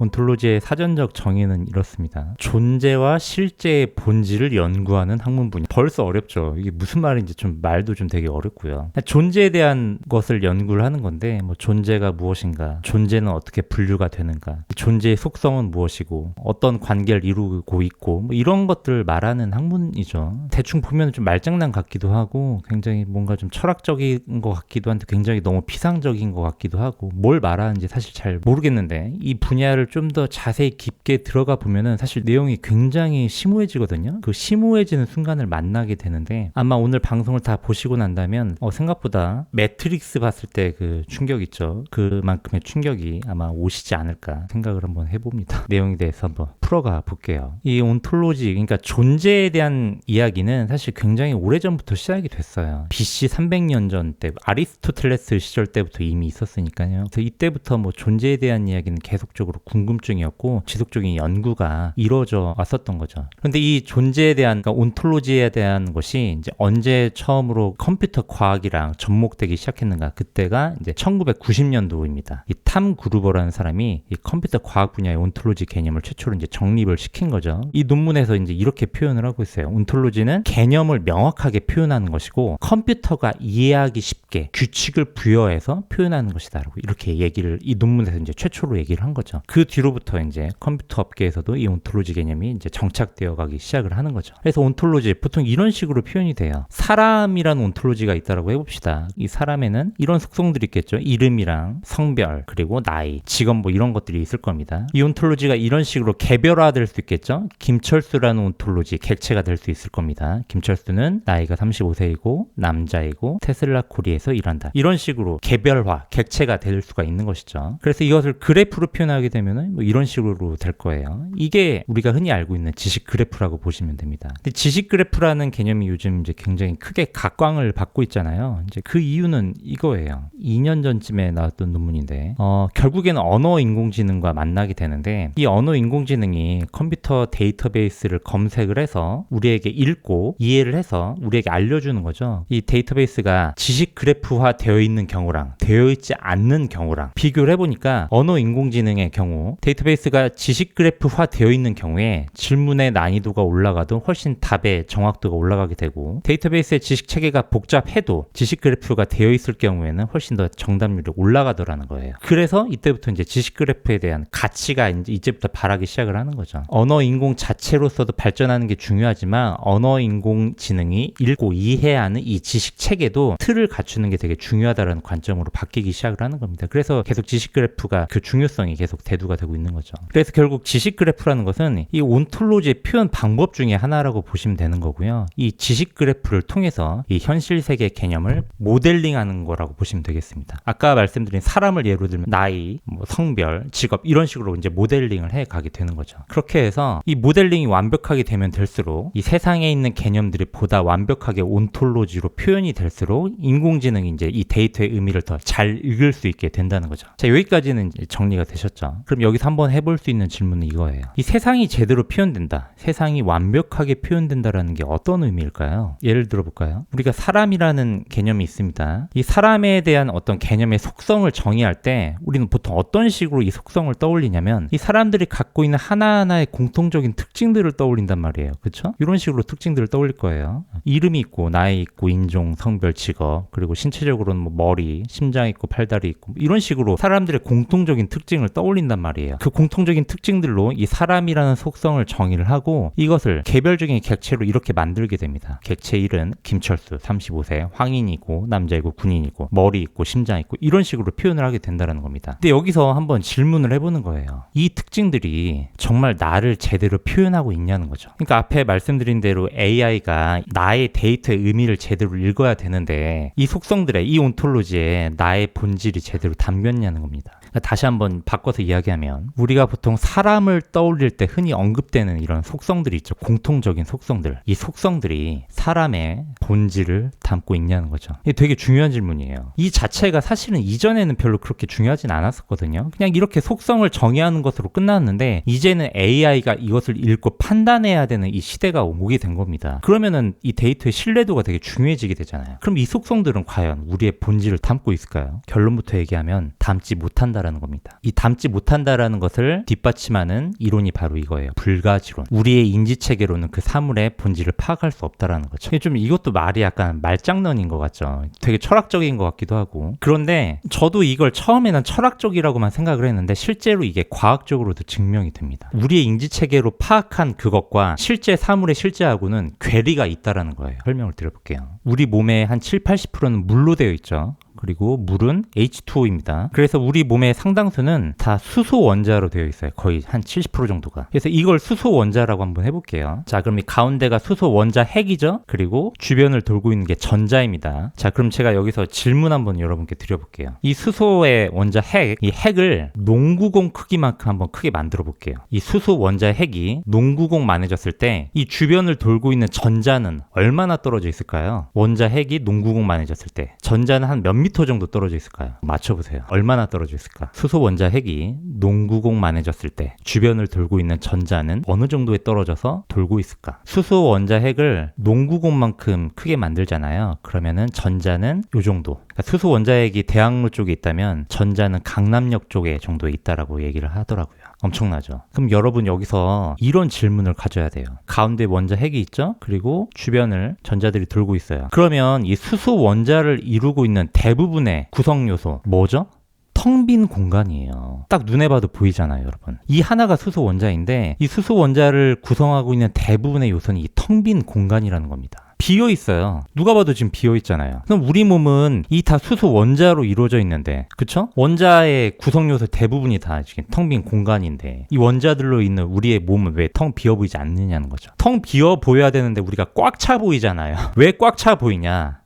온톨로지의 사전적 정의는 이렇습니다. 존재와 실제의 본질을 연구하는 학문 분야. 벌써 어렵죠. 이게 무슨 말인지 좀 말도 좀 되게 어렵고요. 존재에 대한 것을 연구를 하는 건데 뭐 존재가 무엇인가, 존재는 어떻게 분류가 되는가, 존재의 속성은 무엇이고 어떤 관계를 이루고 있고 뭐 이런 것들을 말하는 학문이죠. 대충 보면 좀 말장난 같기도 하고 굉장히 뭔가 좀 철학적인 것 같기도 한데 굉장히 너무 피상적인 것 같기도 하고 뭘 말하는지 사실 잘 모르겠는데 이 분야를 좀 더 자세히 깊게 들어가 보면은 사실 내용이 굉장히 심오해지거든요. 그 심오해지는 순간을 만나게 되는데 아마 오늘 방송을 다 보시고 난다면 생각보다 매트릭스 봤을 때 그 충격 있죠. 그만큼의 충격이 아마 오시지 않을까 생각을 한번 해봅니다. 내용에 대해서 한번 풀어가 볼게요. 이 온톨로지, 그러니까 존재에 대한 이야기는 사실 굉장히 오래전부터 시작이 됐어요. BC 300년 전 때 아리스토텔레스 시절 때부터 이미 있었으니까요. 그래서 이때부터 뭐 존재에 대한 이야기는 계속적으로 궁금증이었고 지속적인 연구가 이루어져 왔었던 거죠. 그런데 이 존재에 대한, 그러니까 온톨로지에 대한 것이 이제 언제 처음으로 컴퓨터 과학이랑 접목되기 시작했는가? 그때가 이제 1990년도입니다. 이 탐 그루버라는 사람이 이 컴퓨터 과학 분야의 온톨로지 개념을 최초로 이제 정립을 시킨 거죠. 이 논문에서 이제 이렇게 표현을 하고 있어요. 온톨로지는 개념을 명확하게 표현하는 것이고 컴퓨터가 이해하기 쉽게 규칙을 부여해서 표현하는 것이다라고 이렇게 얘기를 이 논문에서 이제 최초로 얘기를 한 거죠. 그 뒤로부터 이제 컴퓨터 업계에서도 이 온톨로지 개념이 이제 정착되어 가기 시작을 하는 거죠. 그래서 온톨로지 보통 이런 식으로 표현이 돼요. 사람이라는 온톨로지가 있다라고 해봅시다. 이 사람에는 이런 속성들이 있겠죠. 이름이랑 성별 그리고 나이, 직업 뭐 이런 것들이 있을 겁니다. 이 온톨로지가 이런 식으로 개별화될 수 있겠죠. 김철수라는 온톨로지 객체가 될 수 있을 겁니다. 김철수는 나이가 35세이고 남자이고 테슬라 코리에서 일한다. 이런 식으로 개별화, 객체가 될 수가 있는 것이죠. 그래서 이것을 그래프로 표현하게 되면 뭐 이런 식으로 될 거예요. 이게 우리가 흔히 알고 있는 지식 그래프라고 보시면 됩니다. 근데 지식 그래프라는 개념이 요즘 이제 굉장히 크게 각광을 받고 있잖아요. 이제 그 이유는 이거예요. 2년 전쯤에 나왔던 논문인데 결국에는 언어 인공지능과 만나게 되는데 이 언어 인공지능이 컴퓨터 데이터베이스를 검색을 해서 우리에게 읽고 이해를 해서 우리에게 알려주는 거죠. 이 데이터베이스가 지식 그래프화 되어 있는 경우랑 되어 있지 않는 경우랑 비교를 해보니까 언어 인공지능의 경우 데이터베이스가 지식 그래프화 되어 있는 경우에 질문의 난이도가 올라가도 훨씬 답의 정확도가 올라가게 되고 데이터베이스의 지식 체계가 복잡해도 지식 그래프가 되어 있을 경우에는 훨씬 더 정답률이 올라가더라는 거예요. 그래서 이때부터 이제 지식 그래프에 대한 가치가 이제부터 발하기 시작을 하는 거죠. 언어 인공 자체로서도 발전하는 게 중요하지만 언어 인공 지능이 읽고 이해하는 이 지식 체계도 틀을 갖추는 게 되게 중요하다는 관점으로 바뀌기 시작을 하는 겁니다. 그래서 계속 지식 그래프가 그 중요성이 계속 대두가 되고 있는 거죠. 그래서 결국 지식 그래프라는 것은 이 온톨로지의 표현 방법 중에 하나라고 보시면 되는 거고요. 이 지식 그래프를 통해서 이 현실 세계 개념을 모델링하는 거라고 보시면 되겠습니다. 아까 말씀드린 사람을 예로 들면 나이, 뭐 성별, 직업 이런 식으로 이제 모델링을 해 가게 되는 거죠. 그렇게 해서 이 모델링이 완벽하게 되면 될수록 이 세상에 있는 개념들이 보다 완벽하게 온톨로지로 표현이 될수록 인공지능이 이제 이 데이터의 의미를 더 잘 읽을 수 있게 된다는 거죠. 자, 여기까지는 이제 정리가 되셨죠. 그럼 여기서 한번 해볼 수 있는 질문은 이거예요. 이 세상이 제대로 표현된다, 세상이 완벽하게 표현된다라는 게 어떤 의미일까요? 예를 들어 볼까요? 우리가 사람이라는 개념이 있습니다. 이 사람에 대한 어떤 개념의 속성을 정의할 때 우리는 보통 어떤 식으로 이 속성을 떠올리냐면 이 사람들이 갖고 있는 하나하나의 공통적인 특징들을 떠올린단 말이에요. 그렇죠? 이런 식으로 특징들을 떠올릴 거예요. 이름이 있고 나이 있고 인종, 성별, 직업 그리고 신체적으로는 뭐 머리, 심장 있고 팔다리 있고 이런 식으로 사람들의 공통적인 특징을 떠올린단 말이에요. 그 공통적인 특징들로 이 사람이라는 속성을 정의를 하고 이것을 개별적인 객체로 이렇게 만들게 됩니다. 객체 이름 김철수 35세 황인이고 남자이고 군인이고 머리 있고 심장 있고 이런 식으로 표현을 하게 된다는 겁니다. 근데 여기서 한번 질문을 해보는 거예요. 이 특징들이 정말 나를 제대로 표현하고 있냐는 거죠. 그러니까 앞에 말씀드린 대로 AI가 나의 데이터의 의미를 제대로 읽어야 되는데 이 속성들에 이 온톨로지에 나의 본질이 제대로 담겼냐는 겁니다. 다시 한번 바꿔서 이야기하면 우리가 보통 사람을 떠올릴 때 흔히 언급되는 이런 속성들이 있죠. 공통적인 속성들. 이 속성들이 사람의 본질을 담고 있냐는 거죠. 이게 되게 중요한 질문이에요. 이 자체가 사실은 이전에는 별로 그렇게 중요하진 않았었거든요. 그냥 이렇게 속성을 정의하는 것으로 끝났는데 이제는 AI가 이것을 읽고 판단해야 되는 이 시대가 오게 된 겁니다. 그러면은 이 데이터의 신뢰도가 되게 중요해지게 되잖아요. 그럼 이 속성들은 과연 우리의 본질을 담고 있을까요? 결론부터 얘기하면 담지 못한다라는 못한다라는 겁니다. 이 닮지 못한다라는 것을 뒷받침하는 이론이 바로 이거예요. 불가지론. 우리의 인지체계로는 그 사물의 본질을 파악할 수 없다라는 거죠. 좀 이것도 말이 약간 말장난인 것 같죠. 되게 철학적인 것 같기도 하고. 그런데 저도 이걸 처음에는 철학적이라고만 생각을 했는데 실제로 이게 과학적으로도 증명이 됩니다. 우리의 인지체계로 파악한 그것과 실제 사물의 실제하고는 괴리가 있다라는 거예요. 설명을 드려볼게요. 우리 몸의 한 70-80%는 물로 되어 있죠. 그리고 물은 H2O입니다. 그래서 우리 몸의 상당수는 다 수소 원자로 되어 있어요. 거의 한 70% 정도가. 그래서 이걸 수소 원자라고 한번 해볼게요. 자, 그럼 이 가운데가 수소 원자 핵이죠. 그리고 주변을 돌고 있는 게 전자입니다. 자, 그럼 제가 여기서 질문 한번 여러분께 드려볼게요. 이 수소의 원자 핵, 이 핵을 농구공 크기만큼 한번 크게 만들어 볼게요. 이 수소 원자 핵이 농구공만해졌을 때 이 주변을 돌고 있는 전자는 얼마나 떨어져 있을까요? 원자 핵이 농구공만해졌을 때 전자는 한 몇 미터 정도 떨어져 있을까요? 맞춰보세요. 얼마나 떨어져 있을까? 수소 원자 핵이 농구공만해졌을 때 주변을 돌고 있는 전자는 어느 정도에 떨어져서 돌고 있을까? 수소 원자 핵을 농구공만큼 크게 만들잖아요. 그러면은 전자는 요 정도. 그러니까 수소 원자 핵이 대학로 쪽에 있다면 전자는 강남역 쪽에 정도에 있다라고 얘기를 하더라고요. 엄청나죠? 그럼 여러분 여기서 이런 질문을 가져야 돼요. 가운데 원자 핵이 있죠? 그리고 주변을 전자들이 돌고 있어요. 그러면 이 수소 원자를 이루고 있는 대부분의 구성 요소 뭐죠? 텅 빈 공간이에요. 딱 눈에 봐도 보이잖아요, 여러분. 이 하나가 수소 원자인데 이 수소 원자를 구성하고 있는 대부분의 요소는 이 텅 빈 공간이라는 겁니다. 비어 있어요. 누가 봐도 지금 비어 있잖아요. 그럼 우리 몸은 이 다 수소 원자로 이루어져 있는데, 그쵸? 원자의 구성 요소 대부분이 다 지금 텅 빈 공간인데 이 원자들로 있는 우리의 몸은 왜 텅 비어 보이지 않느냐는 거죠. 텅 비어 보여야 되는데 우리가 꽉 차 보이잖아요. 왜 꽉 차 보이냐?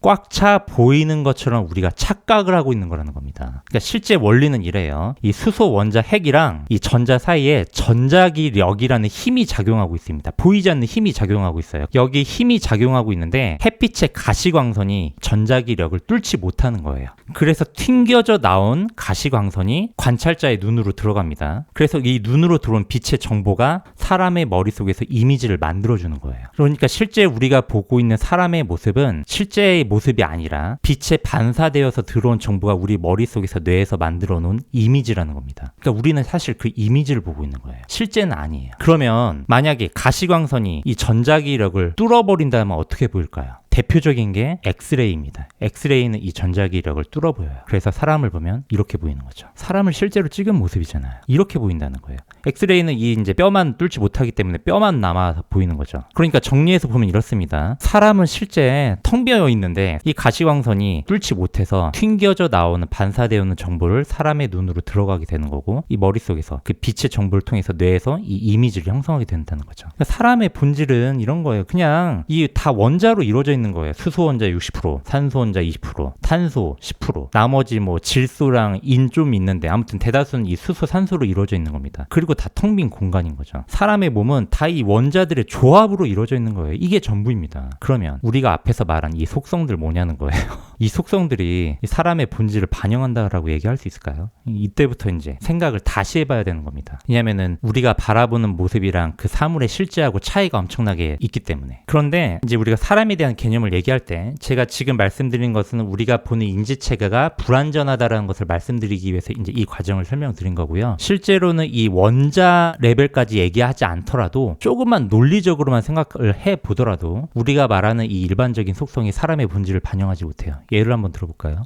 꽉 차 보이는 것처럼 우리가 착각을 하고 있는 거라는 겁니다. 그러니까 실제 원리는 이래요. 이 수소 원자 핵이랑 이 전자 사이에 전자기력이라는 힘이 작용하고 있습니다. 보이지 않는 힘이 작용하고 있어요. 여기 힘이 작용하고 있는데 햇빛의 가시광선이 전자기력을 뚫지 못하는 거예요. 그래서 튕겨져 나온 가시광선이 관찰자의 눈으로 들어갑니다. 그래서 이 눈으로 들어온 빛의 정보가 사람의 머릿속에서 이미지를 만들어주는 거예요. 그러니까 실제 우리가 보고 있는 사람의 모습은 실제의 모습이 아니라 빛에 반사되어서 들어온 정보가 우리 머릿속에서 뇌에서 만들어 놓은 이미지라는 겁니다. 그러니까 우리는 사실 그 이미지를 보고 있는 거예요. 실제는 아니에요. 그러면 만약에 가시광선이 이 전자기력을 뚫어버린다면 어떻게 보일까요? 대표적인 게 엑스레이입니다. 엑스레이는 이 전자기력을 뚫어 보여요. 그래서 사람을 보면 이렇게 보이는 거죠. 사람을 실제로 찍은 모습이잖아요. 이렇게 보인다는 거예요. 엑스레이는 이 이제 뼈만 뚫지 못하기 때문에 뼈만 남아서 보이는 거죠. 그러니까 정리해서 보면 이렇습니다. 사람은 실제 텅 비어 있는데 이 가시광선이 뚫지 못해서 튕겨져 나오는 반사되어 있는 정보를 사람의 눈으로 들어가게 되는 거고 이 머릿속에서 그 빛의 정보를 통해서 뇌에서 이 이미지를 형성하게 된다는 거죠. 그러니까 사람의 본질은 이런 거예요. 그냥 이 다 원자로 이루어져 있는 거예요. 수소 원자 60%, 산소 원자 20%, 탄소 10%, 나머지 뭐 질소랑 인 좀 있는데 아무튼 대다수는 이 수소, 산소로 이루어져 있는 겁니다. 그리고 다 텅 빈 공간인 거죠. 사람의 몸은 다 이 원자들의 조합으로 이루어져 있는 거예요. 이게 전부입니다. 그러면 우리가 앞에서 말한 이 속성들 뭐냐는 거예요. 이 속성들이 이 사람의 본질을 반영한다라고 얘기할 수 있을까요? 이때부터 이제 생각을 다시 해봐야 되는 겁니다. 왜냐면은 우리가 바라보는 모습이랑 그 사물의 실제하고 차이가 엄청나게 있기 때문에. 그런데 이제 우리가 사람에 대한 개념을 얘기할 때 제가 지금 말씀드린 것은 우리가 보는 인지체계가 불완전하다라는 것을 말씀드리기 위해서 이제 이 과정을 설명드린 거고요. 실제로는 이 원자 레벨까지 얘기하지 않더라도 조금만 논리적으로만 생각을 해보더라도 우리가 말하는 이 일반적인 속성이 사람의 본질을 반영하지 못해요. 예를 한번 들어볼까요?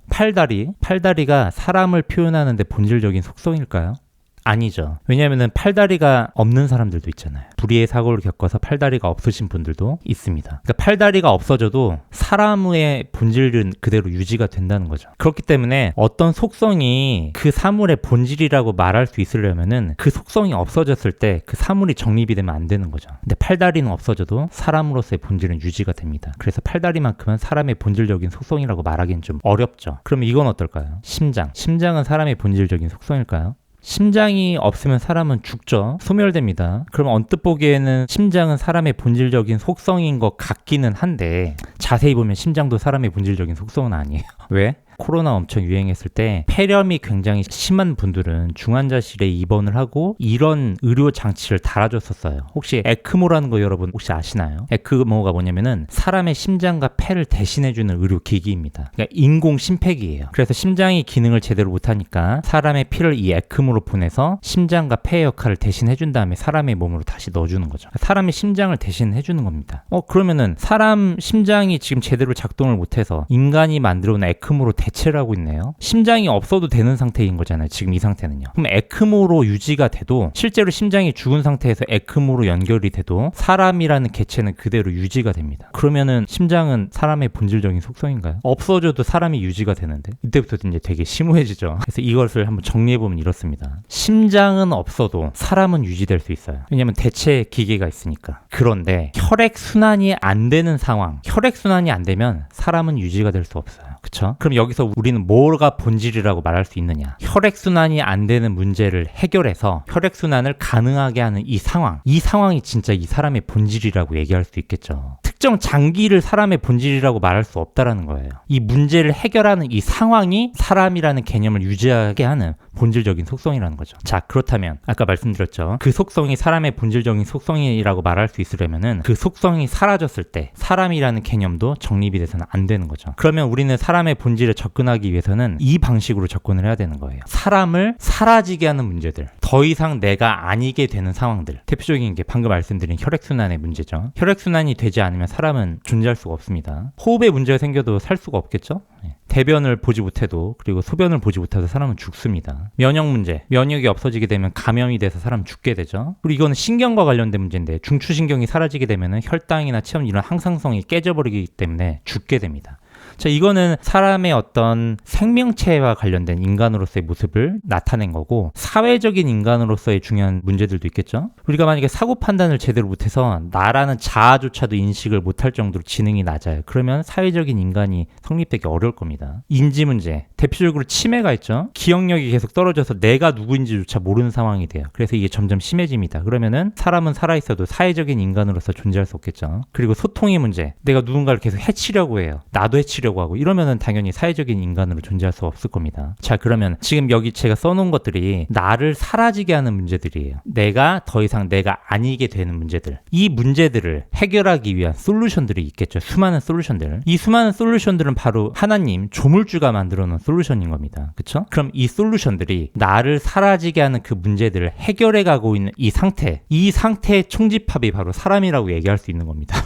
팔다리가 사람을 표현하는데 본질적인 속성일까요? 아니죠. 왜냐하면 팔다리가 없는 사람들도 있잖아요. 불의의 사고를 겪어서 팔다리가 없으신 분들도 있습니다. 그러니까 팔다리가 없어져도 사람의 본질은 그대로 유지가 된다는 거죠. 그렇기 때문에 어떤 속성이 그 사물의 본질이라고 말할 수 있으려면은 그 속성이 없어졌을 때 그 사물이 정립이 되면 안 되는 거죠. 근데 팔다리는 없어져도 사람으로서의 본질은 유지가 됩니다. 그래서 팔다리만큼은 사람의 본질적인 속성이라고 말하기는 좀 어렵죠. 그럼 이건 어떨까요? 심장은 사람의 본질적인 속성일까요? 심장이 없으면 사람은 죽죠. 소멸됩니다. 그럼 언뜻 보기에는 심장은 사람의 본질적인 속성인 것 같기는 한데 자세히 보면 심장도 사람의 본질적인 속성은 아니에요. 왜? 코로나 엄청 유행했을 때 폐렴이 굉장히 심한 분들은 중환자실에 입원을 하고 이런 의료 장치를 달아줬었어요. 혹시 에크모라는 거 여러분 혹시 아시나요? 에크모가 뭐냐면은 사람의 심장과 폐를 대신해주는 의료기기입니다. 그러니까 인공 심폐기예요. 그래서 심장이 기능을 제대로 못하니까 사람의 피를 이 에크모로 보내서 심장과 폐의 역할을 대신해준 다음에 사람의 몸으로 다시 넣어주는 거죠. 사람의 심장을 대신해주는 겁니다. 그러면은 사람 심장이 지금 제대로 작동을 못해서 인간이 만들어온 에크모로 대체를 하고 있네요. 심장이 없어도 되는 상태인 거잖아요. 지금 이 상태는요. 그럼 에크모로 유지가 돼도 실제로 심장이 죽은 상태에서 에크모로 연결이 돼도 사람이라는 개체는 그대로 유지가 됩니다. 그러면은 심장은 사람의 본질적인 속성인가요? 없어져도 사람이 유지가 되는데 이때부터 이제 되게 심오해지죠. 그래서 이것을 한번 정리해보면 이렇습니다. 심장은 없어도 사람은 유지될 수 있어요. 왜냐면 대체 기계가 있으니까. 그런데 혈액순환이 안 되는 상황, 혈액순환이 안 되면 사람은 유지가 될 수 없어요. 그쵸? 그럼 여기서 우리는 뭐가 본질이라고 말할 수 있느냐? 혈액순환이 안 되는 문제를 해결해서 혈액순환을 가능하게 하는 이 상황이 진짜 이 사람의 본질이라고 얘기할 수 있겠죠. 특정 장기를 사람의 본질이라고 말할 수 없다라는 거예요. 이 문제를 해결하는 이 상황이 사람이라는 개념을 유지하게 하는 본질적인 속성이라는 거죠. 자, 그렇다면 아까 말씀드렸죠. 그 속성이 사람의 본질적인 속성이라고 말할 수 있으려면은 그 속성이 사라졌을 때 사람이라는 개념도 정립이 돼서는 안 되는 거죠. 그러면 우리는 사람의 본질에 접근하기 위해서는 이 방식으로 접근을 해야 되는 거예요. 사람을 사라지게 하는 문제들, 더 이상 내가 아니게 되는 상황들. 대표적인 게 방금 말씀드린 혈액순환의 문제죠. 혈액순환이 되지 않으면 사람은 존재할 수가 없습니다. 호흡에 문제가 생겨도 살 수가 없겠죠? 대변을 보지 못해도, 그리고 소변을 보지 못해도 사람은 죽습니다. 면역 문제, 면역이 없어지게 되면 감염이 돼서 사람 죽게 되죠. 그리고 이거는 신경과 관련된 문제인데 중추신경이 사라지게 되면 혈당이나 체온 이런 항상성이 깨져버리기 때문에 죽게 됩니다. 자, 이거는 사람의 어떤 생명체와 관련된 인간으로서의 모습을 나타낸 거고, 사회적인 인간으로서의 중요한 문제들도 있겠죠. 우리가 만약에 사고 판단을 제대로 못해서 나라는 자아조차도 인식을 못할 정도로 지능이 낮아요. 그러면 사회적인 인간이 성립되기 어려울 겁니다. 인지 문제, 대표적으로 치매가 있죠. 기억력이 계속 떨어져서 내가 누구인지조차 모르는 상황이 돼요. 그래서 이게 점점 심해집니다. 그러면은 사람은 살아있어도 사회적인 인간으로서 존재할 수 없겠죠. 그리고 소통의 문제, 내가 누군가를 계속 해치려고 해요. 나도 해치려고 하고, 이러면은 당연히 사회적인 인간으로 존재할 수 없을 겁니다. 자, 그러면 지금 여기 제가 써놓은 것들이 나를 사라지게 하는 문제들이에요. 내가 더 이상 내가 아니게 되는 문제들. 이 문제들을 해결하기 위한 솔루션들이 있겠죠. 수많은 솔루션들. 이 수많은 솔루션들은 바로 하나님, 조물주가 만들어 놓은 솔루션인 겁니다. 그쵸? 그럼 이 솔루션들이 나를 사라지게 하는 그 문제들을 해결해 가고 있는 이 상태의 총집합이 바로 사람이라고 얘기할 수 있는 겁니다.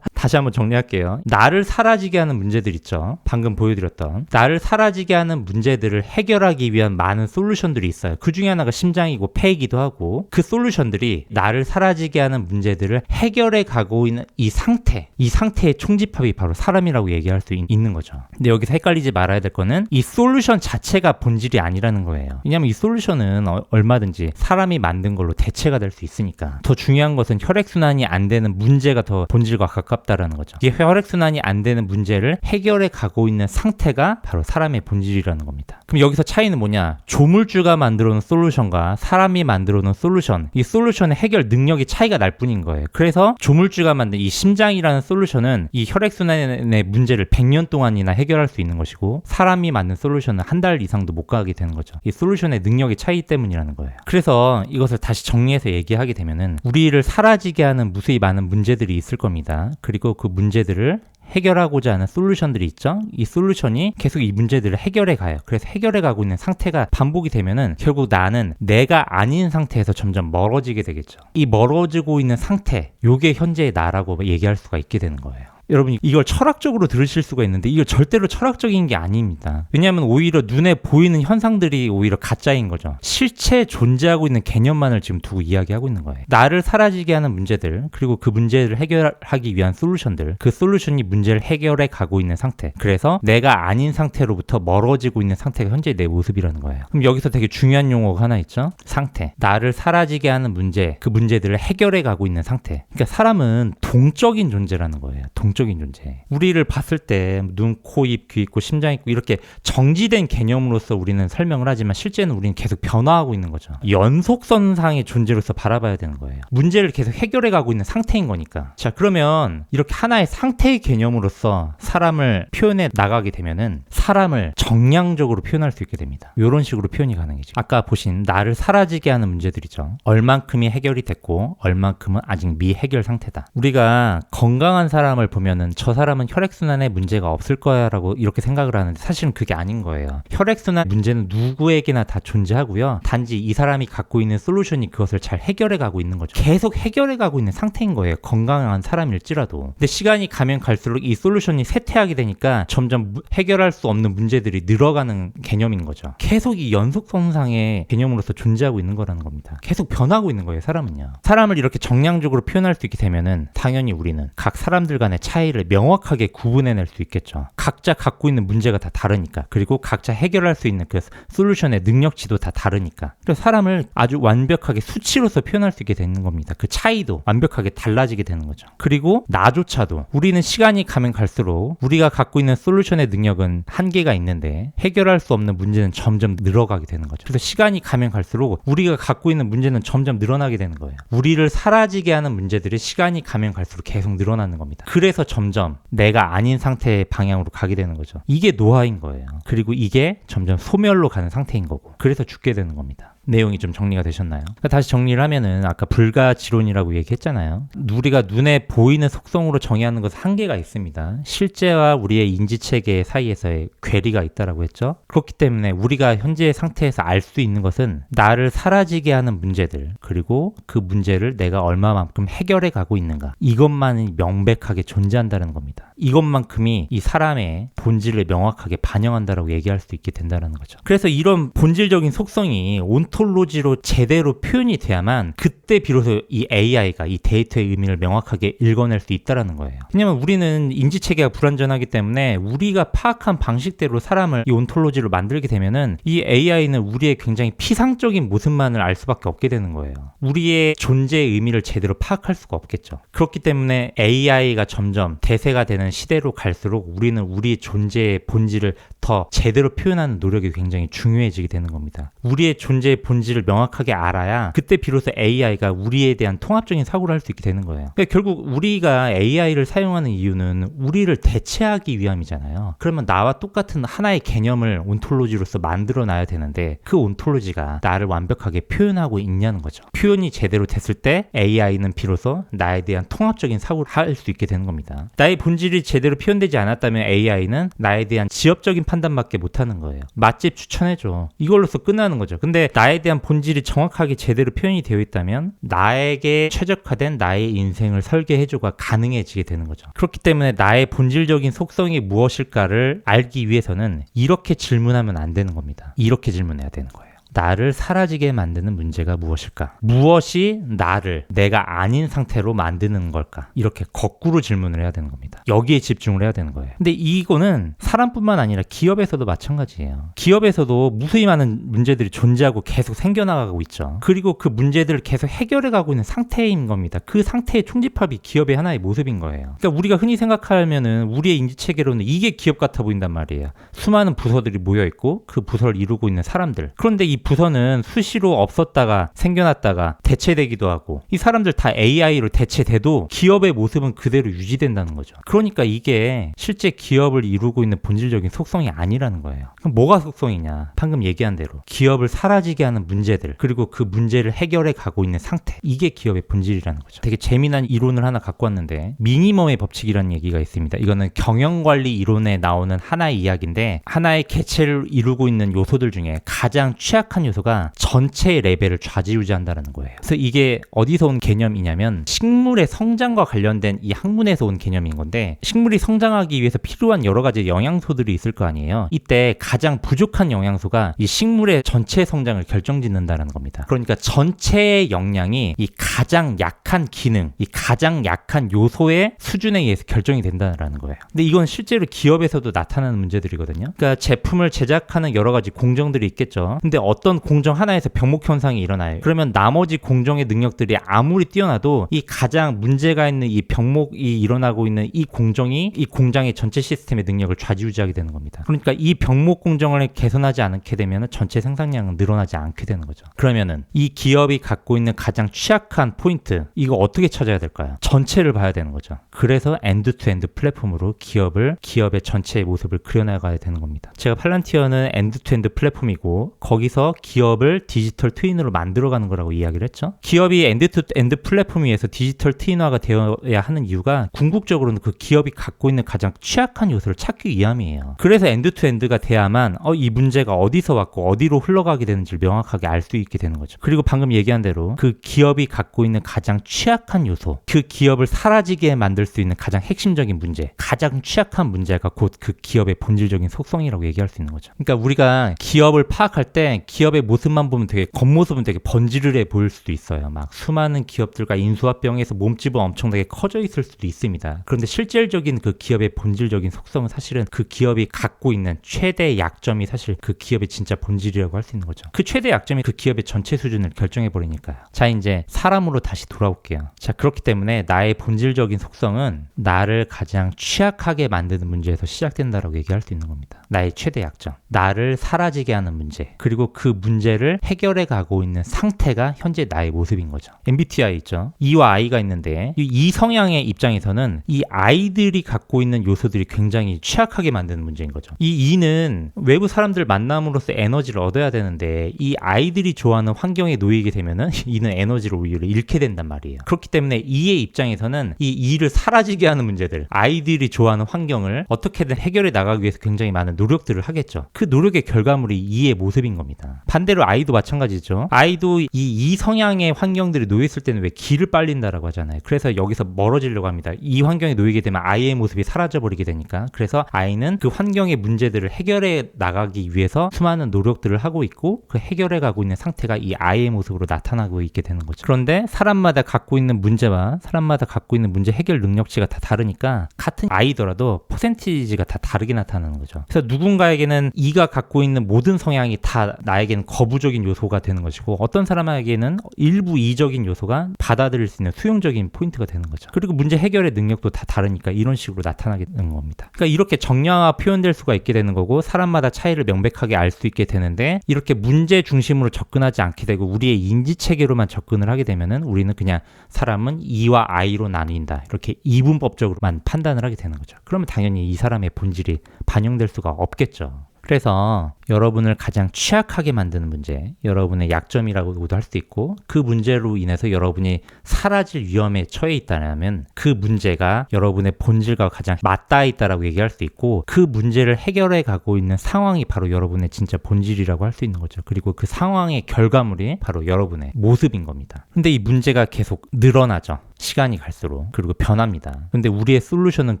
다시 한번 정리할게요. 나를 사라지게 하는 문제들 있죠. 방금 보여드렸던 나를 사라지게 하는 문제들을 해결하기 위한 많은 솔루션들이 있어요. 그 중에 하나가 심장이고 폐이기도 하고, 그 솔루션들이 나를 사라지게 하는 문제들을 해결해 가고 있는 이 상태의 총집합이 바로 사람이라고 얘기할 수 있는 거죠. 근데 여기서 헷갈리지 말아야 될 거는 이 솔루션 자체가 본질이 아니라는 거예요. 왜냐하면 이 솔루션은 얼마든지 사람이 만든 걸로 대체가 될 수 있으니까. 더 중요한 것은 혈액순환이 안 되는 문제가 더 본질과 가깝다라는 거죠. 이 혈액순환이 안 되는 문제를 해결해 가고 있는 상태가 바로 사람의 본질이라는 겁니다. 그럼 여기서 차이는 뭐냐? 조물주가 만들어 놓은 솔루션과 사람이 만들어 놓은 솔루션, 이 솔루션의 해결 능력이 차이가 날 뿐인 거예요. 그래서 조물주가 만든 이 심장이라는 솔루션은 이 혈액순환의 문제를 100년 동안이나 해결할 수 있는 것이고, 사람이 만든 솔루션은 한 달 이상도 못 가게 되는 거죠. 이 솔루션의 능력의 차이 때문이라는 거예요. 그래서 이것을 다시 정리해서 얘기하게 되면은 우리를 사라지게 하는 무수히 많은 문제들이 있을 겁니다. 그리고 그 문제들을 해결하고자 하는 솔루션들이 있죠. 이 솔루션이 계속 이 문제들을 해결해 가요. 그래서 해결해 가고 있는 상태가 반복이 되면은 결국 나는 내가 아닌 상태에서 점점 멀어지게 되겠죠. 이 멀어지고 있는 상태, 요게 현재의 나라고 얘기할 수가 있게 되는 거예요. 여러분, 이걸 철학적으로 들으실 수가 있는데 이거 절대로 철학적인 게 아닙니다. 왜냐하면 오히려 눈에 보이는 현상들이 오히려 가짜인 거죠. 실체 존재하고 있는 개념만을 지금 두고 이야기하고 있는 거예요. 나를 사라지게 하는 문제들, 그리고 그 문제를 해결하기 위한 솔루션들, 그 솔루션이 문제를 해결해 가고 있는 상태, 그래서 내가 아닌 상태로부터 멀어지고 있는 상태가 현재의 내 모습이라는 거예요. 그럼 여기서 되게 중요한 용어가 하나 있죠. 상태. 나를 사라지게 하는 문제, 그 문제들을 해결해 가고 있는 상태. 그러니까 사람은 동적인 존재라는 거예요. 동적 동적인 존재. 우리를 봤을 때 눈, 코, 입, 귀 있고 심장 있고 이렇게 정지된 개념으로서 우리는 설명을 하지만 실제는 우리는 계속 변화하고 있는 거죠. 연속선상의 존재로서 바라봐야 되는 거예요. 문제를 계속 해결해 가고 있는 상태인 거니까. 자, 그러면 이렇게 하나의 상태의 개념으로서 사람을 표현해 나가게 되면은 사람을 정량적으로 표현할 수 있게 됩니다. 이런 식으로 표현이 가능해지죠. 아까 보신 나를 사라지게 하는 문제들이죠. 얼만큼이 해결이 됐고 얼만큼은 아직 미해결 상태다. 우리가 건강한 사람을 보면은 저 사람은 혈액순환에 문제가 없을 거야 라고 이렇게 생각을 하는데 사실은 그게 아닌 거예요. 혈액순환 문제는 누구에게나 다 존재하고요. 단지 이 사람이 갖고 있는 솔루션이 그것을 잘 해결해 가고 있는 거죠. 계속 해결해 가고 있는 상태인 거예요. 건강한 사람일지라도. 근데 시간이 가면 갈수록 이 솔루션이 쇠퇴하게 되니까 점점 해결할 수 없는 문제들이 늘어가는 개념인 거죠. 계속 이 연속선상의 개념으로서 존재하고 있는 거라는 겁니다. 계속 변하고 있는 거예요, 사람은요. 사람을 이렇게 정량적으로 표현할 수 있게 되면은 당연히 우리는 각 사람들 간의 차이를 명확하게 구분해낼 수 있겠죠. 각자 갖고 있는 문제가 다 다르니까. 그리고 각자 해결할 수 있는 그 솔루션의 능력치도 다 다르니까. 그래서 사람을 아주 완벽하게 수치로서 표현할 수 있게 되는 겁니다. 그 차이도 완벽하게 달라지게 되는 거죠. 그리고 나조차도 우리는 시간이 가면 갈수록 우리가 갖고 있는 솔루션의 능력은 한계가 있는데 해결할 수 없는 문제는 점점 늘어가게 되는 거죠. 그래서 시간이 가면 갈수록 우리가 갖고 있는 문제는 점점 늘어나게 되는 거예요. 우리를 사라지게 하는 문제들이 시간이 가면 갈수록 계속 늘어나는 겁니다. 그래서 점점 내가 아닌 상태의 방향으로 가게 되는 거죠. 이게 노화인 거예요. 그리고 이게 점점 소멸로 가는 상태인 거고 그래서 죽게 되는 겁니다. 내용이 좀 정리가 되셨나요? 다시 정리를 하면은 아까 불가지론이라고 얘기했잖아요. 우리가 눈에 보이는 속성으로 정의하는 것은 한계가 있습니다. 실제와 우리의 인지체계 사이에서의 괴리가 있다라고 했죠. 그렇기 때문에 우리가 현재의 상태에서 알 수 있는 것은 나를 사라지게 하는 문제들 그리고 그 문제를 내가 얼마만큼 해결해 가고 있는가 이것만이 명백하게 존재한다는 겁니다. 이것만큼이 이 사람의 본질을 명확하게 반영한다라고 얘기할 수 있게 된다는 거죠. 그래서 이런 본질적인 속성이 온톨로지로 제대로 표현이 돼야만 그때 비로소 이 AI가 이 데이터의 의미를 명확하게 읽어낼 수 있다는 거예요. 왜냐하면 우리는 인지체계가 불완전하기 때문에 우리가 파악한 방식대로 사람을 이 온톨로지로 만들게 되면은 이 AI는 우리의 굉장히 피상적인 모습만을 알 수밖에 없게 되는 거예요. 우리의 존재의 의미를 제대로 파악할 수가 없겠죠. 그렇기 때문에 AI가 점점 대세가 되는 시대로 갈수록 우리는 우리의 존재의 본질을 더 제대로 표현하는 노력이 굉장히 중요해지게 되는 겁니다. 우리의 존재의 본질을 명확하게 알아야 그때 비로소 AI가 우리에 대한 통합적인 사고를 할 수 있게 되는 거예요. 그러니까 결국 우리가 AI를 사용하는 이유는 우리를 대체하기 위함이잖아요. 그러면 나와 똑같은 하나의 개념을 온톨로지로서 만들어 놔야 되는데 그 온톨로지가 나를 완벽하게 표현하고 있냐는 거죠. 표현이 제대로 됐을 때 AI는 비로소 나에 대한 통합적인 사고를 할 수 있게 되는 겁니다. 나의 본질이 제대로 표현되지 않았다면 AI는 나에 대한 지엽적인 판단밖에 못하는 거예요. 맛집 추천해줘. 이걸로서 끝나는 거죠. 근데 나에 대한 본질이 정확하게 제대로 표현이 되어 있다면 나에게 최적화된 나의 인생을 설계해줘가 가능해지게 되는 거죠. 그렇기 때문에 나의 본질적인 속성이 무엇일까를 알기 위해서는 이렇게 질문하면 안 되는 겁니다. 이렇게 질문해야 되는 거예요. 나를 사라지게 만드는 문제가 무엇일까? 무엇이 나를 내가 아닌 상태로 만드는 걸까? 이렇게 거꾸로 질문을 해야 되는 겁니다. 여기에 집중을 해야 되는 거예요. 근데 이거는 사람뿐만 아니라 기업에서도 마찬가지예요. 기업에서도 무수히 많은 문제들이 존재하고 계속 생겨나가고 있죠. 그리고 그 문제들을 계속 해결해 가고 있는 상태인 겁니다. 그 상태의 총집합이 기업의 하나의 모습인 거예요. 그러니까 우리가 흔히 생각하면은 우리의 인지체계로는 이게 기업 같아 보인단 말이에요. 수많은 부서들이 모여있고 그 부서를 이루고 있는 사람들. 그런데 이 부서는 수시로 없었다가 생겨났다가 대체되기도 하고 이 사람들 다 AI로 대체돼도 기업의 모습은 그대로 유지된다는 거죠. 그러니까 이게 실제 기업을 이루고 있는 본질적인 속성이 아니라는 거예요. 그럼 뭐가 속성이냐? 방금 얘기한 대로 기업을 사라지게 하는 문제들 그리고 그 문제를 해결해 가고 있는 상태 이게 기업의 본질이라는 거죠. 되게 재미난 이론을 하나 갖고 왔는데 미니멈의 법칙이라는 얘기가 있습니다. 이거는 경영관리 이론에 나오는 하나의 이야기인데 하나의 개체를 이루고 있는 요소들 중에 가장 취약한 요소가 전체의 레벨을 좌지우지한다는 거예요. 그래서 이게 어디서 온 개념이냐면 식물의 성장과 관련된 이 학문에서 온 개념인 건데 식물이 성장하기 위해서 필요한 여러 가지 영양소들이 있을 거 아니에요. 이때 가장 부족한 영양소가 이 식물의 전체 성장을 결정짓는다는 겁니다. 그러니까 전체의 역량이 이 가장 약한 기능, 이 가장 약한 요소의 수준에 의해서 결정이 된다는 거예요. 근데 이건 실제로 기업에서도 나타나는 문제들이거든요. 그러니까 제품을 제작하는 여러 가지 공정들이 있겠죠. 근데 어떤 공정 하나에서 병목 현상이 일어나요. 그러면 나머지 공정의 능력들이 아무리 뛰어나도 이 가장 문제가 있는 이 병목이 일어나고 있는 이 공정이 이 공장의 전체 시스템의 능력을 좌지우지하게 되는 겁니다. 그러니까 이 병목 공정을 개선하지 않게 되면 전체 생산량은 늘어나지 않게 되는 거죠. 그러면은 이 기업이 갖고 있는 가장 취약한 포인트, 이거 어떻게 찾아야 될까요? 전체를 봐야 되는 거죠. 그래서 엔드-투-엔드 플랫폼으로 기업의 전체의 모습을 그려나가야 되는 겁니다. 제가 팔란티어는 엔드-투-엔드 플랫폼이고 거기서 기업을 디지털 트윈으로 만들어가는 거라고 이야기를 했죠. 기업이 엔드-투-엔드 플랫폼 위에서 디지털 트윈화가 되어야 하는 이유가 궁극적으로는 그 기업이 갖고 있는 가장 취약한 요소를 찾기 위함이에요. 그래서 엔드-투-엔드가 돼야만 이 문제가 어디서 왔고 어디로 흘러가게 되는지를 명확하게 알 수 있게 되는 거죠. 그리고 방금 얘기한 대로 그 기업이 갖고 있는 가장 취약한 요소, 그 기업을 사라지게 만들 수 있는 가장 핵심적인 문제, 가장 취약한 문제가 곧 그 기업의 본질적인 속성이라고 얘기할 수 있는 거죠. 그러니까 우리가 기업을 파악할 때 기업의 모습만 보면 되게 겉모습은 되게 번지르르해 보일 수도 있어요. 막 수많은 기업들과 인수합병에서 몸집은 엄청나게 커져 있을 수도 있습니다. 그런데 실질적인 그 기업의 본질적인 속성은 사실은 그 기업이 갖고 있는 최대 약점이 사실 그 기업의 진짜 본질이라고 할 수 있는 거죠. 그 최대 약점이 그 기업의 전체 수준을 결정해 버리니까요. 자, 이제 사람으로 다시 돌아올게요. 자, 그렇기 때문에 나의 본질적인 속성은 나를 가장 취약하게 만드는 문제에서 시작된다라고 얘기할 수 있는 겁니다. 나의 최대 약점, 나를 사라지게 하는 문제, 그리고 그 문제를 해결해 가고 있는 상태가 현재 나의 모습인 거죠. MBTI 있죠. E와 I가 있는데 이 성향의 입장에서는 이 I들이 갖고 있는 요소들이 굉장히 취약하게 만드는 문제인 거죠. 이 E는 외부 사람들 만남으로써 에너지를 얻어야 되는데 이 I들이 좋아하는 환경에 놓이게 되면은 E는 에너지를 오히려 잃게 된단 말이에요. 그렇기 때문에 E의 입장에서는 이 E를 사라지게 하는 문제들, I들이 좋아하는 환경을 어떻게든 해결해 나가기 위해서 굉장히 많은 노력들을 하겠죠. 그 노력의 결과물이 E의 모습인 겁니다. 반대로 I도 마찬가지죠. I도 이 성향의 환경들이 놓였을 때는 왜 기를 빨린다라고 하잖아요. 그래서 여기서 멀어지려고 합니다. 이 환경에 놓이게 되면 I의 모습이 사라져버리게 되니까. 그래서 I는 그 환경의 문제들을 해결해 나가기 위해서 수많은 노력들을 하고 있고 그 해결해 가고 있는 상태가 이 I의 모습으로 나타나고 있게 되는 거죠. 그런데 사람마다 갖고 있는 문제와 사람마다 갖고 있는 문제 해결 능력치가 다 다르니까 같은 I더라도 퍼센티지가 다 다르게 나타나는 거죠. 그래서 누군가에게는 E가 갖고 있는 모든 성향이 다 나에게는 거부적인 요소가 되는 것이고 어떤 사람에게는 일부 E적인 요소가 받아들일 수 있는 수용적인 포인트가 되는 거죠. 그리고 문제 해결의 능력도 다 다르니까 이런 식으로 나타나게 되는 겁니다. 그러니까 이렇게 정량화 표현될 수가 있게 되는 거고 사람마다 차이를 명백하게 알 수 있게 되는데 이렇게 문제 중심으로 접근하지 않게 되고 우리의 인지체계로만 접근을 하게 되면은 우리는 그냥 사람은 E와 I로 나뉜다. 이렇게 이분법적으로만 판단을 하게 되는 거죠. 그러면 당연히 이 사람의 본질이 반영될 수가 없겠죠. 그래서 여러분을 가장 취약하게 만드는 문제, 여러분의 약점이라고도 할 수 있고 그 문제로 인해서 여러분이 사라질 위험에 처해 있다면 그 문제가 여러분의 본질과 가장 맞닿아 있다라고 얘기할 수 있고 그 문제를 해결해 가고 있는 상황이 바로 여러분의 진짜 본질이라고 할 수 있는 거죠. 그리고 그 상황의 결과물이 바로 여러분의 모습인 겁니다. 근데 이 문제가 계속 늘어나죠. 시간이 갈수록. 그리고 변합니다. 근데 우리의 솔루션은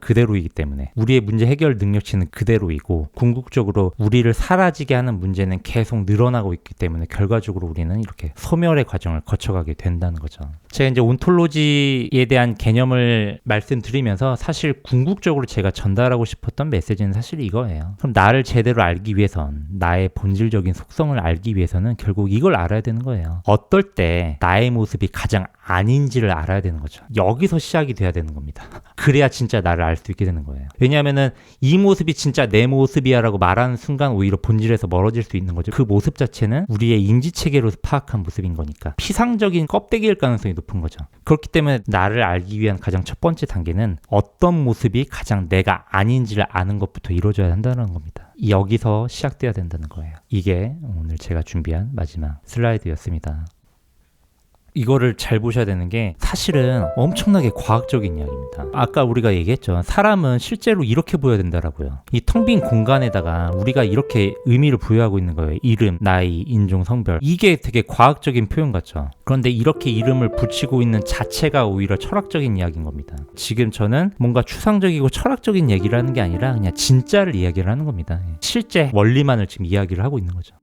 그대로이기 때문에 우리의 문제 해결 능력치는 그대로이고 궁극적으로 우리를 사라지게 하는 문제는 계속 늘어나고 있기 때문에 결과적으로 우리는 이렇게 소멸의 과정을 거쳐가게 된다는 거죠. 제가 이제 온톨로지에 대한 개념을 말씀드리면서 사실 궁극적으로 제가 전달하고 싶었던 메시지는 사실 이거예요. 그럼 나를 제대로 알기 위해선 나의 본질적인 속성을 알기 위해서는 결국 이걸 알아야 되는 거예요. 어떨 때 나의 모습이 가장 아닌지를 알아야 되는 거죠. 여기서 시작이 돼야 되는 겁니다. 그래야 진짜 나를 알 수 있게 되는 거예요. 왜냐하면은 이 모습이 진짜 내 모습이야 라고 말하는 순간 오히려 본질에서 멀어질 수 있는 거죠. 그 모습 자체는 우리의 인지체계로서 파악한 모습인 거니까 피상적인 껍데기일 가능성이 높은 거죠. 그렇기 때문에 나를 알기 위한 가장 첫 번째 단계는 어떤 모습이 가장 내가 아닌지를 아는 것부터 이루어져야 한다는 겁니다. 여기서 시작돼야 된다는 거예요. 이게 오늘 제가 준비한 마지막 슬라이드였습니다. 이거를 잘 보셔야 되는 게 사실은 엄청나게 과학적인 이야기입니다. 아까 우리가 얘기했죠. 사람은 실제로 이렇게 보여야 된다라고요. 이 텅 빈 공간에다가 우리가 이렇게 의미를 부여하고 있는 거예요. 이름, 나이, 인종, 성별. 이게 되게 과학적인 표현 같죠. 그런데 이렇게 이름을 붙이고 있는 자체가 오히려 철학적인 이야기인 겁니다. 지금 저는 뭔가 추상적이고 철학적인 얘기를 하는 게 아니라 그냥 진짜를 이야기를 하는 겁니다. 실제 원리만을 지금 이야기를 하고 있는 거죠.